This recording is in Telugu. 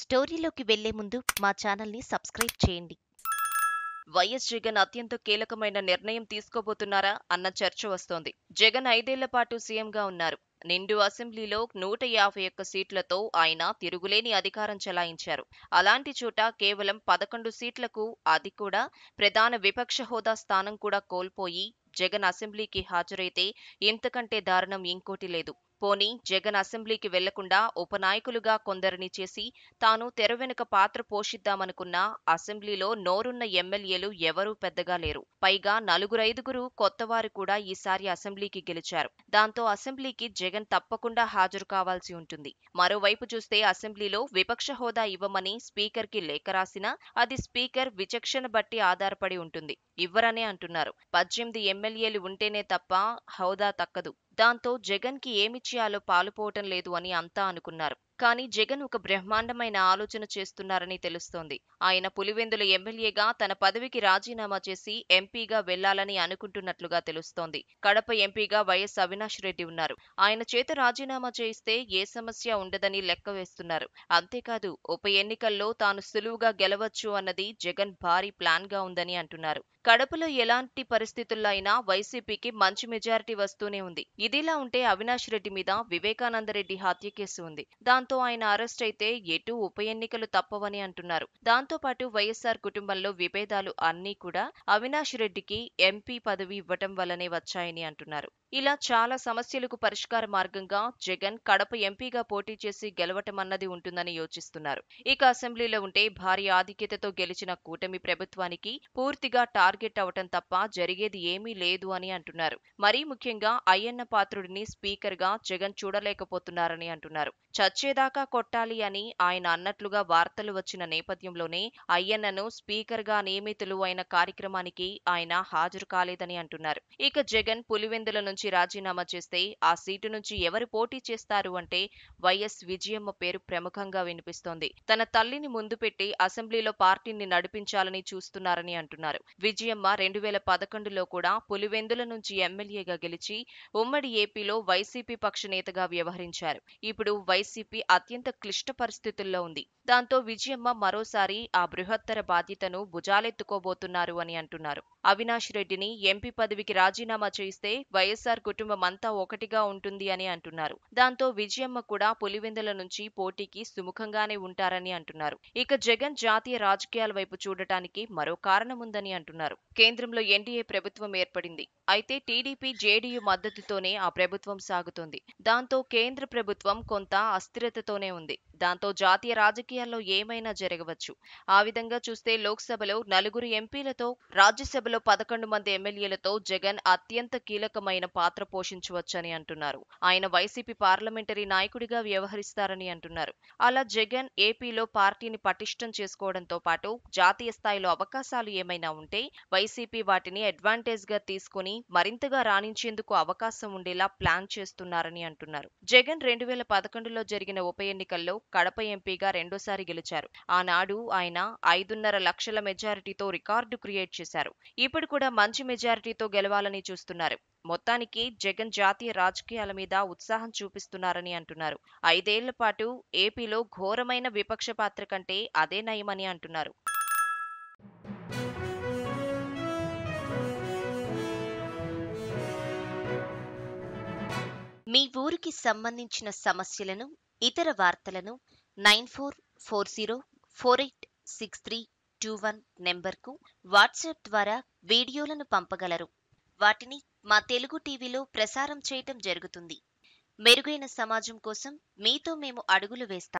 స్టోరీలోకి వెళ్లే ముందు మా ఛానల్ని సబ్స్క్రైబ్ చేయండి. వైఎస్ జగన్ అత్యంత కీలకమైన నిర్ణయం తీసుకోబోతున్నారా అన్న చర్చ వస్తోంది. జగన్ 5 ఏళ్ల పాటు సీఎంగా ఉన్నారు. నిండు అసెంబ్లీలో 151 సీట్లతో ఆయన తిరుగులేని అధికారం చెలాయించారు. అలాంటి చోట కేవలం 11 సీట్లకు, అది కూడా ప్రధాన విపక్ష హోదా స్థానం కూడా కోల్పోయి జగన్ అసెంబ్లీకి హాజరైతే ఇంతకంటే దారుణం ఇంకోటి లేదు. పోనీ జగన్ అసెంబ్లీకి వెళ్లకుండా ఉపనాయకులుగా కొందరిని చేసి తాను తెర వెనుక పాత్ర పోషిద్దామనుకున్నా అసెంబ్లీలో నోరున్న ఎమ్మెల్యేలు ఎవరూ పెద్దగా లేరు. పైగా 4-5 కొత్తవారు కూడా ఈసారి అసెంబ్లీకి గెలిచారు. దాంతో అసెంబ్లీకి జగన్ తప్పకుండా హాజరు కావాల్సి ఉంటుంది. మరోవైపు చూస్తే అసెంబ్లీలో విపక్ష హోదా ఇవ్వమని స్పీకర్కి లేఖ రాసినా అది స్పీకర్ విచక్షణ బట్టి ఆధారపడి ఉంటుంది. ఇవ్వరనే అంటున్నారు. 18 ఎమ్మెల్యేలు ఉంటేనే తప్ప హోదా దక్కదు. దాంతో జగన్ కి ఏమిచ్చేయాలో పాలుపోవటం లేదు అని అంతా అనుకున్నారు. కానీ జగన్ ఒక బ్రహ్మాండమైన ఆలోచన చేస్తున్నారని తెలుస్తోంది. ఆయన పులివెందుల ఎమ్మెల్యేగా తన పదవికి రాజీనామా చేసి ఎంపీగా వెళ్లాలని అనుకుంటున్నట్లుగా తెలుస్తోంది. కడప ఎంపీగా వైఎస్ అవినాష్ రెడ్డి ఉన్నారు. ఆయన చేత రాజీనామా చేయిస్తే ఏ సమస్య ఉండదని లెక్క వేస్తున్నారు. అంతేకాదు ఉప ఎన్నికల్లో తాను సులువుగా గెలవచ్చు అన్నది జగన్ భారీ ప్లాన్ గా ఉందని అంటున్నారు. కడపలో ఎలాంటి పరిస్థితుల్లో అయినా వైసీపీకి మంచి మెజారిటీ వస్తూనే ఉంది. ఇదిలా ఉంటే అవినాష్ రెడ్డి మీద వివేకానందరెడ్డి హత్య కేసు ఉంది. దాంతో ఆయన అరెస్ట్ అయితే ఎటు ఉప ఎన్నికలు తప్పవని అంటున్నారు. దాంతో పాటు వైఎస్ఆర్ కుటుంబంలో విభేదాలు అన్నీ కూడా అవినాష్ రెడ్డికి ఎంపీ పదవి ఇవ్వటం వల్లనే వచ్చాయని అంటున్నారు. ఇలా చాలా సమస్యలకు పరిష్కార మార్గంగా జగన్ కడప ఎంపీగా పోటీ చేసి గెలవటం అన్నది ఉంటుందని యోచిస్తున్నారు. ఇక అసెంబ్లీలో ఉంటే భారీ ఆధిక్యతతో గెలిచిన కూటమి ప్రభుత్వానికి పూర్తిగా టార్గెట్ అవటం తప్ప జరిగేది ఏమీ లేదు అని అంటున్నారు. మరీ ముఖ్యంగా అయ్యన్న పాత్రుడిని స్పీకర్ గా జగన్ చూడలేకపోతున్నారని అంటున్నారు. చచ్చేదాకా కొట్టాలి అని ఆయన అన్నట్లుగా వార్తలు వచ్చిన నేపథ్యంలోనే అయ్యన్నను స్పీకర్ గా నియమితులు అయిన కార్యక్రమానికి ఆయన హాజరు కాలేదని అంటున్నారు. ఇక జగన్ పులివెందుల నుంచి రాజీనామా చేస్తే ఆ సీటు నుంచి ఎవరు పోటీ చేస్తారు అంటే వైఎస్ విజయమ్మ పేరు ప్రముఖంగా వినిపిస్తోంది. తన తల్లిని ముందు పెట్టి అసెంబ్లీలో పార్టీని నడిపించాలని చూస్తున్నారని అంటున్నారు. విజయమ్మ 2011లో కూడా పులివెందుల నుంచి ఎమ్మెల్యేగా గెలిచి ఉమ్మడి ఏపీలో వైసీపీ పక్ష నేతగా వ్యవహరించారు. ఇప్పుడు వైసీపీ అత్యంత క్లిష్ట పరిస్థితుల్లో ఉంది. దాంతో విజయమ్మ మరోసారి ఆ బృహత్తర బాధ్యతను భుజాలెత్తుకోబోతున్నారు అని అంటున్నారు. అవినాష్ రెడ్డిని ఎంపీ పదవికి రాజీనామా చేయిస్తే వైఎస్ఆర్ కుటుంబం అంతా ఒకటిగా ఉంటుంది అని అంటున్నారు. దాంతో విజయమ్మ కూడా పులివెందుల నుంచి పోటీకి సుముఖంగానే ఉంటారని అంటున్నారు. ఇక జగన్ జాతీయ రాజకీయాల వైపు చూడటానికి మరో కారణం ఉందని అంటున్నారు. కేంద్రంలో ఎన్డీఏ ప్రభుత్వం ఏర్పడింది. అయితే టీడీపీ జేడీయూ మద్దతుతోనే ఆ ప్రభుత్వం సాగుతోంది. దాంతో కేంద్ర ప్రభుత్వం కొంత అస్థిరతతోనే ఉంది. దాంతో జాతీయ రాజకీయాల్లో ఏమైనా జరగవచ్చు. ఆ విధంగా చూస్తే లోక్సభలో 4 ఎంపీలతో, రాజ్యసభలో 11 మంది ఎమ్మెల్యేలతో జగన్ అత్యంత కీలకమైన పాత్ర పోషించవచ్చని అంటున్నారు. ఆయన వైసీపీ పార్లమెంటరీ నాయకుడిగా వ్యవహరిస్తారని అంటున్నారు. అలా జగన్ ఏపీలో పార్టీని పటిష్టం చేసుకోవడంతో పాటు జాతీయ స్థాయిలో అవకాశాలు ఏమైనా ఉంటే వైసీపీ వాటిని అడ్వాంటేజ్ గా తీసుకుని మరింతగా రాణించేందుకు అవకాశం ఉండేలా ప్లాన్ చేస్తున్నారని అంటున్నారు. జగన్ 2011లో జరిగిన ఉప ఎన్నికల్లో కడప ఎంపీగా రెండోసారి గెలిచారు. ఆనాడు ఆయన 5.5 లక్షల మెజారిటీతో రికార్డు క్రియేట్ చేశారు. ఇప్పుడు కూడా మంచి మెజారిటీతో గెలవాలని చూస్తున్నారు. మొత్తానికి జగన్ జాతీయ రాజకీయాల మీద ఉత్సాహం చూపిస్తున్నారని అంటున్నారు. 5 ఏళ్ల పాటు ఏపీలో ఘోరమైన విపక్ష పాత్ర కంటే అదే నయమని అంటున్నారు. మీ ఊరికి సంబంధించిన సమస్యలను, ఇతర వార్తలను 9440486321 నెంబర్కు వాట్సాప్ ద్వారా వీడియోలను పంపగలరు. వాటిని మా తెలుగు టీవీలో ప్రసారం చేయటం జరుగుతుంది. మెరుగైన సమాజం కోసం మీతో మేము అడుగులు వేస్తాం.